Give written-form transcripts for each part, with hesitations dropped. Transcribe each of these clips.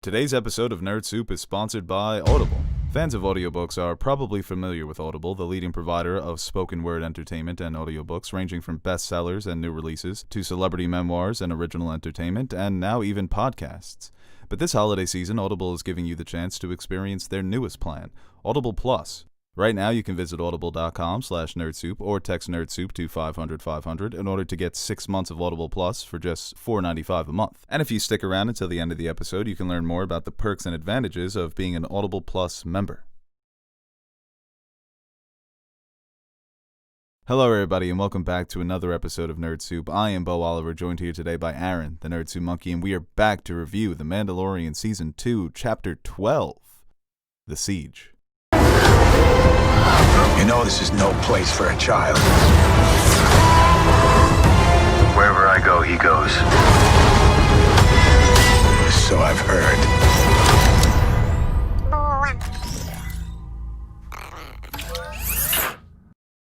Today's episode of Nerd Soup is sponsored by Audible. Fans of audiobooks are probably familiar with Audible, the leading provider of spoken word entertainment and audiobooks ranging from bestsellers and new releases to celebrity memoirs and original entertainment, and now even podcasts. But this holiday season, Audible is giving you the chance to experience their newest plan, Audible Plus. Right now, you can visit audible.com/nerdsoup or text nerdsoup to 500-500 in order to get 6 months of Audible Plus for just $4.95 a month. And if you stick around until the end of the episode, you can learn more about the perks and advantages of being an Audible Plus member. Hello everybody, and welcome back to another episode of Nerd Soup. I am Bo Oliver, joined here today by Aaron, the Nerd Soup Monkey, and we are back to review The Mandalorian Season 2, Chapter 12, The Siege. You know this is no place for a child. Wherever I go, he goes. So I've heard.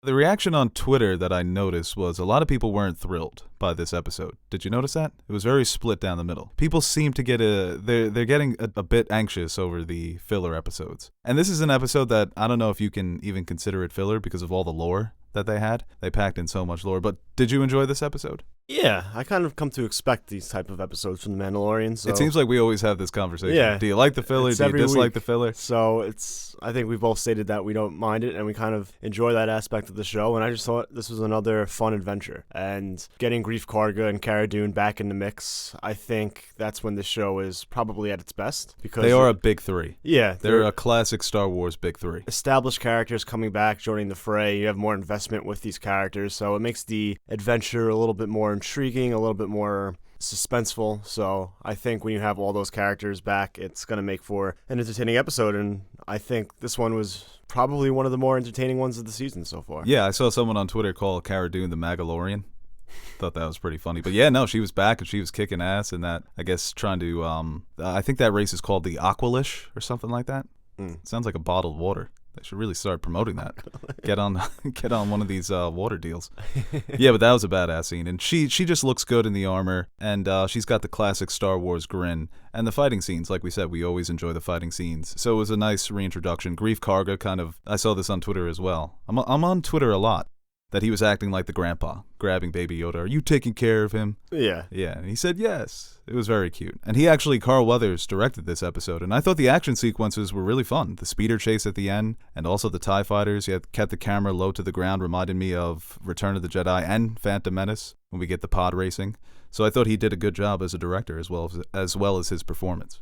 The reaction on Twitter that I noticed was a lot of people weren't thrilled by this episode. Did you notice that? It was very split down the middle. People seem to get they're getting a bit anxious over the filler episodes. And this is an episode that I don't know if you can even consider it filler because of all the lore that they had. They packed in so much lore. But did you enjoy this episode? Yeah, I kind of come to expect these type of episodes from The Mandalorian. So. It seems like we always have this conversation. Yeah. Do you like the filler? Do you dislike the filler? So I think we've both stated that we don't mind it, and we kind of enjoy that aspect of the show, and I just thought this was another fun adventure. And getting Grief Karga and Cara Dune back in the mix, I think that's when the show is probably at its best. Because they are a big three. Yeah. They're a classic Star Wars big three. Established characters coming back, joining the fray. You have more investment with these characters, so it makes the adventure a little bit more intriguing, a little bit more suspenseful. So I think when you have all those characters back, it's going to make for an entertaining episode, and I think this one was probably one of the more entertaining ones of the season so far. Yeah, I saw someone on Twitter call Cara Dune the Mandalorian. Thought that was pretty funny. But yeah, no, she was back and she was kicking ass in that, I guess, trying to, I think that race is called the Aqualish or something like that. Sounds like a bottled water. They should really start promoting that. Get on one of these water deals. Yeah, but that was a badass scene. And she just looks good in the armor. And she's got the classic Star Wars grin. And the fighting scenes, like we said, we always enjoy the fighting scenes. So it was a nice reintroduction. Grief Karga kind of, I saw this on Twitter as well. I'm on Twitter a lot. That he was acting like the grandpa, grabbing Baby Yoda. Are you taking care of him? Yeah. Yeah, and he said yes. It was very cute. And Carl Weathers directed this episode, and I thought the action sequences were really fun. The speeder chase at the end, and also the TIE fighters. He had kept the camera low to the ground, reminded me of Return of the Jedi and Phantom Menace, when we get the pod racing. So I thought he did a good job as a director, as well as his performance.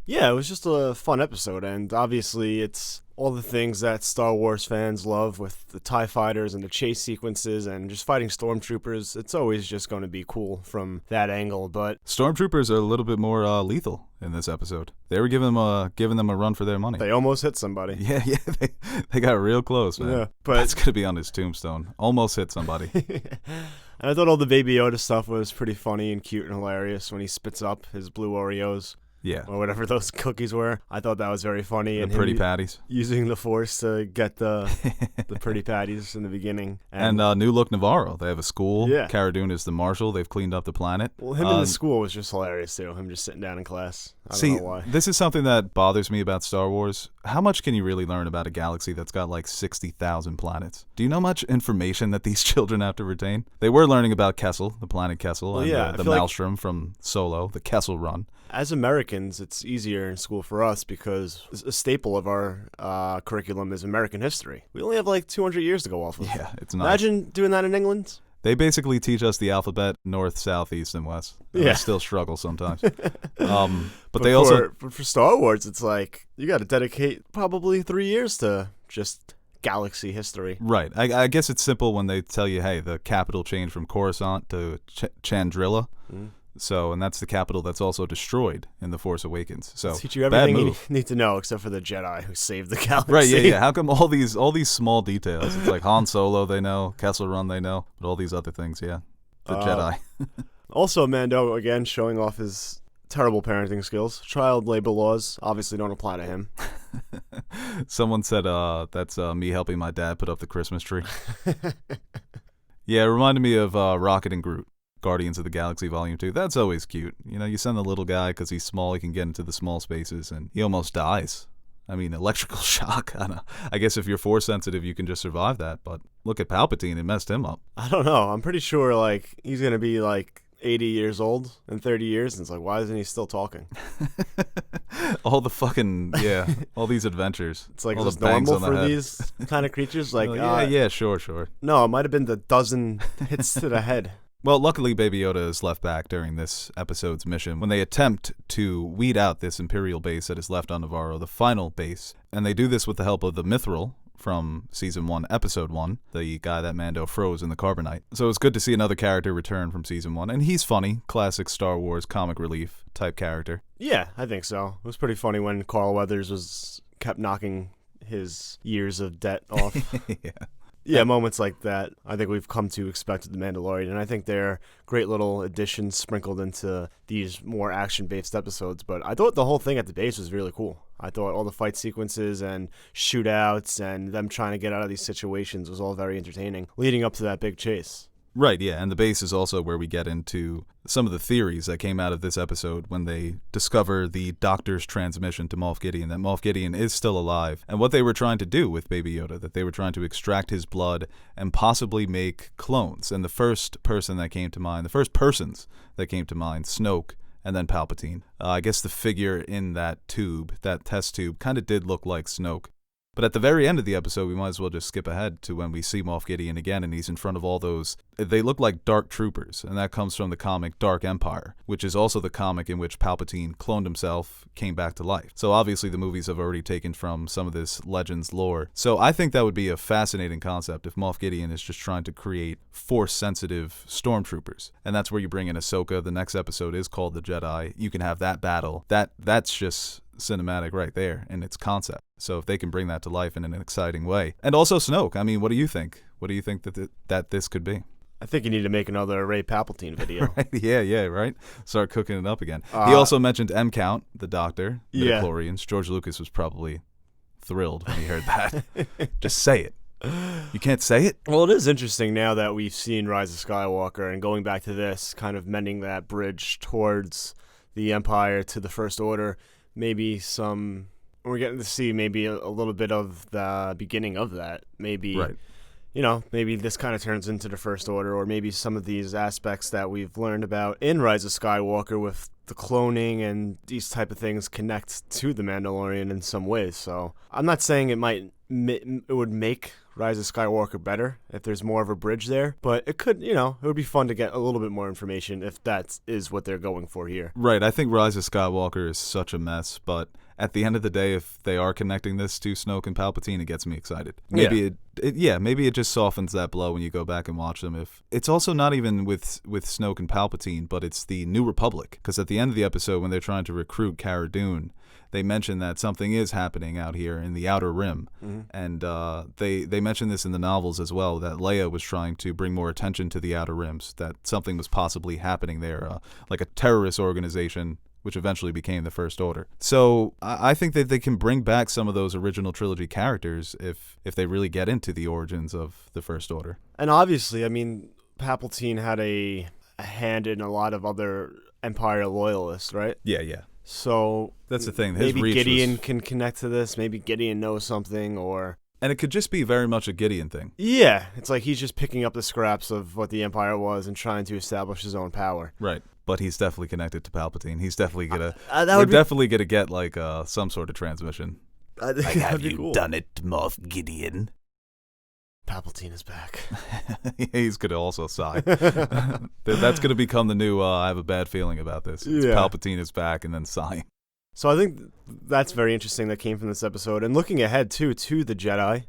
Yeah, it was just a fun episode, and obviously it's all the things that Star Wars fans love with the TIE fighters and the chase sequences and just fighting stormtroopers. It's always just going to be cool from that angle, but stormtroopers are a little bit more lethal in this episode. They were giving them a run for their money. They almost hit somebody. Yeah, they got real close, man. Yeah, but that's going to be on his tombstone. Almost hit somebody. And I thought all the Baby Yoda stuff was pretty funny and cute and hilarious when he spits up his blue Oreos. Yeah. Or whatever those cookies were. I thought that was very funny. The and pretty patties. Using the Force to get the pretty patties in the beginning. And New Look Navarro. They have a school. Yeah. Cara Dune is the marshal. They've cleaned up the planet. Well, him in the school was just hilarious, too. Him just sitting down in class. I don't know why. This is something that bothers me about Star Wars. How much can you really learn about a galaxy that's got like 60,000 planets? Do you know much information that these children have to retain? They were learning about Kessel, the planet Kessel, and the Maelstrom from Solo, the Kessel Run. As Americans, it's easier in school for us because a staple of our curriculum is American history. We only have like 200 years to go off of. Yeah, it's nice. Imagine doing that in England. They basically teach us the alphabet, north, south, east, and west. And I still struggle sometimes. But they also... For Star Wars, it's like, you got to dedicate probably 3 years to just galaxy history. Right. I guess it's simple when they tell you, hey, the capital changed from Coruscant to Chandrila. So, and that's the capital that's also destroyed in The Force Awakens. So, teach you everything you need to know except for the Jedi who saved the galaxy. Right, yeah. How come all these small details? It's like Han Solo they know, Kessel Run they know, but all these other things, the Jedi. Also, Mando, again, showing off his terrible parenting skills. Child labor laws obviously don't apply to him. Someone said that's me helping my dad put up the Christmas tree. Yeah, it reminded me of Rocket and Groot. Guardians of the Galaxy Volume 2. That's always cute. You know, you send the little guy because he's small, he can get into the small spaces, and he almost dies. I mean, electrical shock. I don't know. I guess if you're force sensitive, you can just survive that. But look at Palpatine. It messed him up. I don't know. I'm pretty sure, like, he's going to be, like, 80 years old in 30 years. And it's like, why isn't he still talking? All the fucking, all these adventures. It's like, all is the this bangs normal on the for head. these kind of creatures? Like, Sure. No, it might have been the dozen hits to the head. Well, luckily, Baby Yoda is left back during this episode's mission when they attempt to weed out this Imperial base that is left on Navarro, the final base. And they do this with the help of the Mithril from Season 1, Episode 1, the guy that Mando froze in the carbonite. So it's good to see another character return from Season 1. And he's funny, classic Star Wars comic relief type character. Yeah, I think so. It was pretty funny when Carl Weathers kept knocking his years of debt off. Yeah, moments like that I think we've come to expect with The Mandalorian, and I think they're great little additions sprinkled into these more action-based episodes, but I thought the whole thing at the base was really cool. I thought all the fight sequences and shootouts and them trying to get out of these situations was all very entertaining, leading up to that big chase. Right, yeah, and the base is also where we get into some of the theories that came out of this episode when they discover the Doctor's transmission to Moff Gideon, that Moff Gideon is still alive, and what they were trying to do with Baby Yoda, that they were trying to extract his blood and possibly make clones. And the first persons that came to mind, Snoke, and then Palpatine. I guess the figure in that tube, that test tube, kind of did look like Snoke. But at the very end of the episode, we might as well just skip ahead to when we see Moff Gideon again, and he's in front of all those. They look like Dark Troopers, and that comes from the comic Dark Empire, which is also the comic in which Palpatine cloned himself, came back to life. So obviously the movies have already taken from some of this Legends lore. So I think that would be a fascinating concept if Moff Gideon is just trying to create Force-sensitive stormtroopers. And that's where you bring in Ahsoka. The next episode is called The Jedi. You can have that battle. That's just cinematic right there in its concept. So if they can bring that to life in an exciting way. And also Snoke. I mean, what do you think? What do you think that this could be? I think you need to make another Ray Palpatine video. Right? Yeah, right? Start cooking it up again. He also mentioned M. Count, the Doctor, midichlorians. George Lucas was probably thrilled when he heard that. Just say it. You can't say it? Well, it is interesting now that we've seen Rise of Skywalker and going back to this, kind of mending that bridge towards the Empire to the First Order. Maybe we're getting to see maybe a little bit of the beginning of that. Maybe, right. Maybe this kind of turns into the First Order, or maybe some of these aspects that we've learned about in Rise of Skywalker with the cloning and these type of things connect to the Mandalorian in some ways. So I'm not saying it would make Rise of Skywalker better if there's more of a bridge there, but it could, it would be fun to get a little bit more information if that is what they're going for here. Right. I think Rise of Skywalker is such a mess, but at the end of the day, if they are connecting this to Snoke and Palpatine, it gets me excited. Maybe maybe it just softens that blow when you go back and watch them. If it's also not even with Snoke and Palpatine, but it's the New Republic, because at the end of the episode when they're trying to recruit Cara Dune, they mention that something is happening out here in the Outer Rim. Mm-hmm. And they mention this in the novels as well, that Leia was trying to bring more attention to the Outer Rims, that something was possibly happening there, like a terrorist organization, which eventually became the First Order. So I think that they can bring back some of those original trilogy characters if they really get into the origins of the First Order. And obviously, I mean, Palpatine had a hand in a lot of other Empire loyalists, right? Yeah. So that's the thing. Maybe Gideon can connect to this. Maybe Gideon knows something, or... And it could just be very much a Gideon thing. Yeah, it's like he's just picking up the scraps of what the Empire was and trying to establish his own power. Right, but he's definitely connected to Palpatine. He's definitely definitely gonna get like some sort of transmission. Have you done it, Moff Gideon? Palpatine is back. He's gonna also sigh. That's gonna become the new. I have a bad feeling about this. Palpatine is back, and then sighing. So I think that's very interesting that came from this episode. And looking ahead, too, to the Jedi,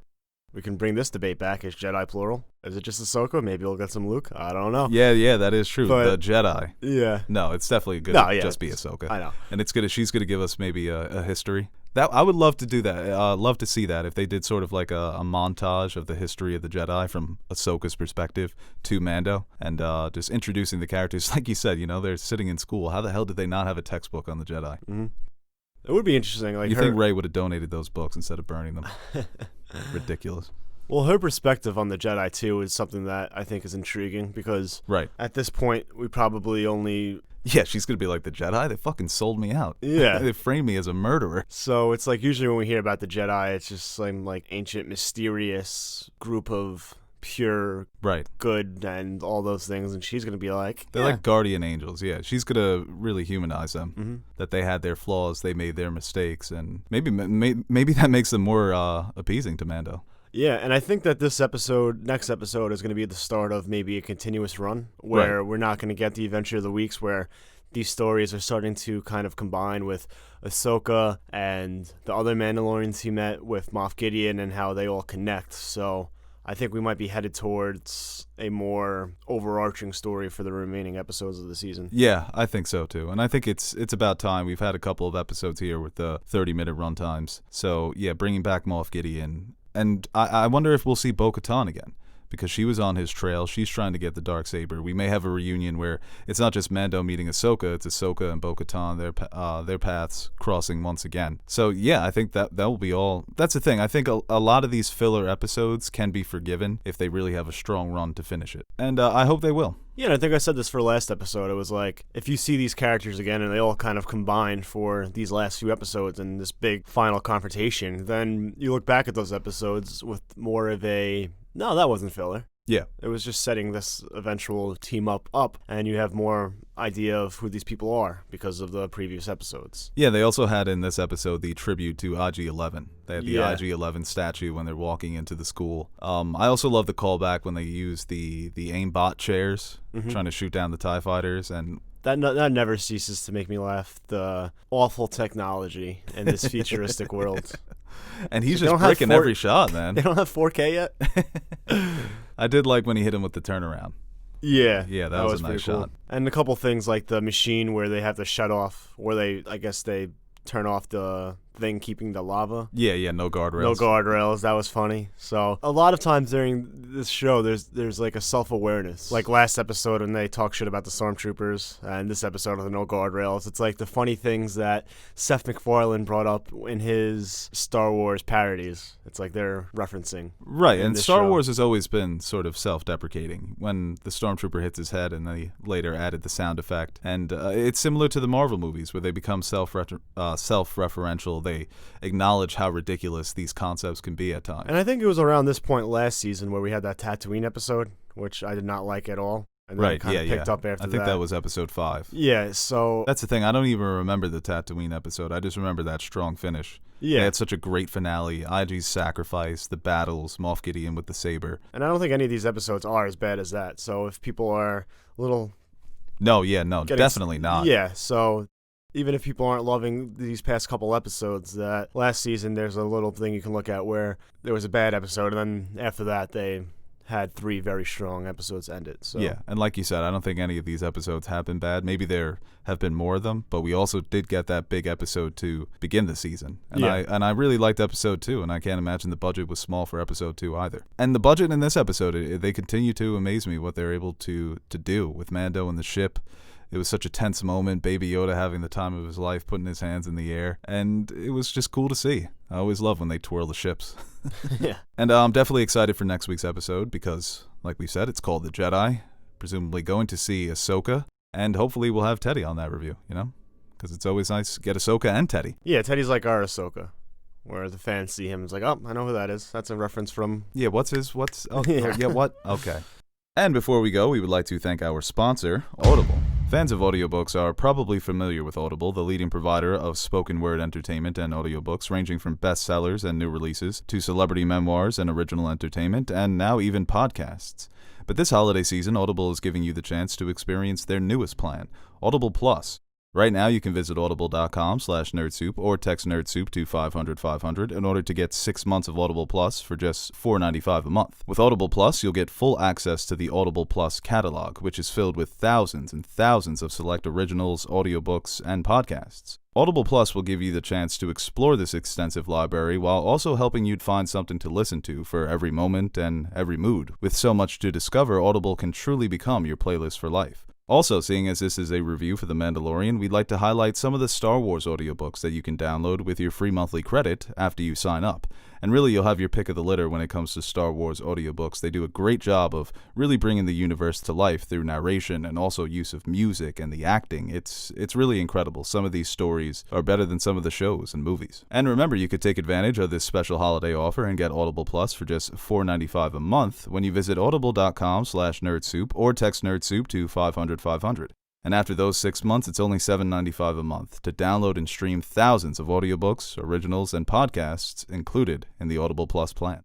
we can bring this debate back. Is Jedi plural? Is it just Ahsoka? Maybe we'll get some Luke? I don't know. Yeah, that is true. But, the Jedi. Yeah. No, it's definitely good to just be Ahsoka. I know. And she's going to give us maybe a history. I would love to do that. Love to see that if they did sort of like a montage of the history of the Jedi from Ahsoka's perspective to Mando, and just introducing the characters. Like you said, they're sitting in school. How the hell did they not have a textbook on the Jedi? Mm-hmm. It would be interesting. Like you think Rey would have donated those books instead of burning them? Ridiculous. Well, her perspective on the Jedi, too, is something that I think is intriguing because Right. at this point, we probably only... Yeah, she's going to be like, the Jedi? They fucking sold me out. Yeah. They framed me as a murderer. So it's like usually when we hear about the Jedi, it's just some like ancient, mysterious group of pure Right. good and all those things, and she's going to be like... They're like guardian angels, yeah. She's going to really humanize them. Mm-hmm. That they had their flaws, they made their mistakes, and maybe that makes them more appeasing to Mando. Yeah, and I think that next episode is going to be the start of maybe a continuous run where we're not going to get the Adventure of the Weeks where these stories are starting to kind of combine with Ahsoka and the other Mandalorians he met with Moff Gideon and how they all connect. So I think we might be headed towards a more overarching story for the remaining episodes of the season. Yeah, I think so too. And I think it's about time. We've had a couple of episodes here with the 30-minute runtimes. So yeah, bringing back Moff Gideon. And I wonder if we'll see Bo-Katan again, because she was on his trail. She's trying to get the Darksaber. We may have a reunion where it's not just Mando meeting Ahsoka, it's Ahsoka and Bo-Katan, their paths crossing once again. So yeah, I think that will be all. That's the thing. I think a lot of these filler episodes can be forgiven if they really have a strong run to finish it. And I hope they will. Yeah, and I think I said this for last episode. It was like, if you see these characters again and they all kind of combine for these last few episodes and this big final confrontation, then you look back at those episodes with more of a, no, that wasn't filler. Yeah. It was just setting this eventual team up, and you have more idea of who these people are because of the previous episodes. Yeah, they also had in this episode the tribute to IG-11. They had the IG-11 statue when they're walking into the school. I also love the callback when they use the aimbot chairs, trying to shoot down the TIE fighters, and That never ceases to make me laugh. The awful technology in this futuristic world. And he's just breaking every shot, man. They don't have 4K yet? I did like when he hit him with the turnaround. Yeah. Yeah, that was a nice shot. And a couple things like the machine where they have to shut off, where they turn off the thing keeping the lava. Yeah, no guardrails. No guardrails. That was funny. So a lot of times during this show, there's like a self-awareness. Like last episode when they talk shit about the stormtroopers, and this episode of the no guardrails. It's like the funny things that Seth MacFarlane brought up in his Star Wars parodies. It's like they're referencing. Right, and Star Wars has always been sort of self-deprecating. When the stormtrooper hits his head, and they later added the sound effect. And it's similar to the Marvel movies where they become self-referential. They acknowledge how ridiculous these concepts can be at times. And I think it was around this point last season where we had that Tatooine episode, which I did not like at all. And then picked up after that. I think that was episode 5. Yeah, so... That's the thing. I don't even remember the Tatooine episode. I just remember that strong finish. Yeah. They had such a great finale. IG's sacrifice, the battles, Moff Gideon with the saber. And I don't think any of these episodes are as bad as that. So if people are a little... No, definitely not. Yeah, so... Even if people aren't loving these past couple episodes, that last season there's a little thing you can look at where there was a bad episode, and then after that they had 3 very strong episodes end it. So. Yeah, and like you said, I don't think any of these episodes have been bad. Maybe there have been more of them, but we also did get that big episode to begin the season. And I really liked episode 2, and I can't imagine the budget was small for episode 2 either. And the budget in this episode, they continue to amaze me what they're able to do with Mando and the ship. It was such a tense moment, Baby Yoda having the time of his life, putting his hands in the air, and it was just cool to see. I always love when they twirl the ships. Yeah. And I'm definitely excited for next week's episode because, like we said, it's called The Jedi. Presumably going to see Ahsoka, and hopefully we'll have Teddy on that review, Because it's always nice to get Ahsoka and Teddy. Yeah, Teddy's like our Ahsoka. Where the fans see him, it's like, oh, I know who that is. That's a reference from... Yeah, what? Okay. And before we go, we would like to thank our sponsor, Audible. Fans of audiobooks are probably familiar with Audible, the leading provider of spoken word entertainment and audiobooks, ranging from bestsellers and new releases to celebrity memoirs and original entertainment, and now even podcasts. But this holiday season, Audible is giving you the chance to experience their newest plan, Audible Plus. Right now, you can visit audible.com/nerdsoup or text nerdsoup to 500-500 in order to get 6 months of Audible Plus for just $4.95 a month. With Audible Plus, you'll get full access to the Audible Plus catalog, which is filled with thousands and thousands of select originals, audiobooks, and podcasts. Audible Plus will give you the chance to explore this extensive library while also helping you find something to listen to for every moment and every mood. With so much to discover, Audible can truly become your playlist for life. Also, seeing as this is a review for The Mandalorian, we'd like to highlight some of the Star Wars audiobooks that you can download with your free monthly credit after you sign up. And really, you'll have your pick of the litter when it comes to Star Wars audiobooks. They do a great job of really bringing the universe to life through narration and also use of music and the acting. It's really incredible. Some of these stories are better than some of the shows and movies. And remember, you could take advantage of this special holiday offer and get Audible Plus for just $4.95 a month when you visit audible.com/nerdsoup or text nerdsoup to 500-500. And after those 6 months, it's only $7.95 a month to download and stream thousands of audiobooks, originals, and podcasts included in the Audible Plus plan.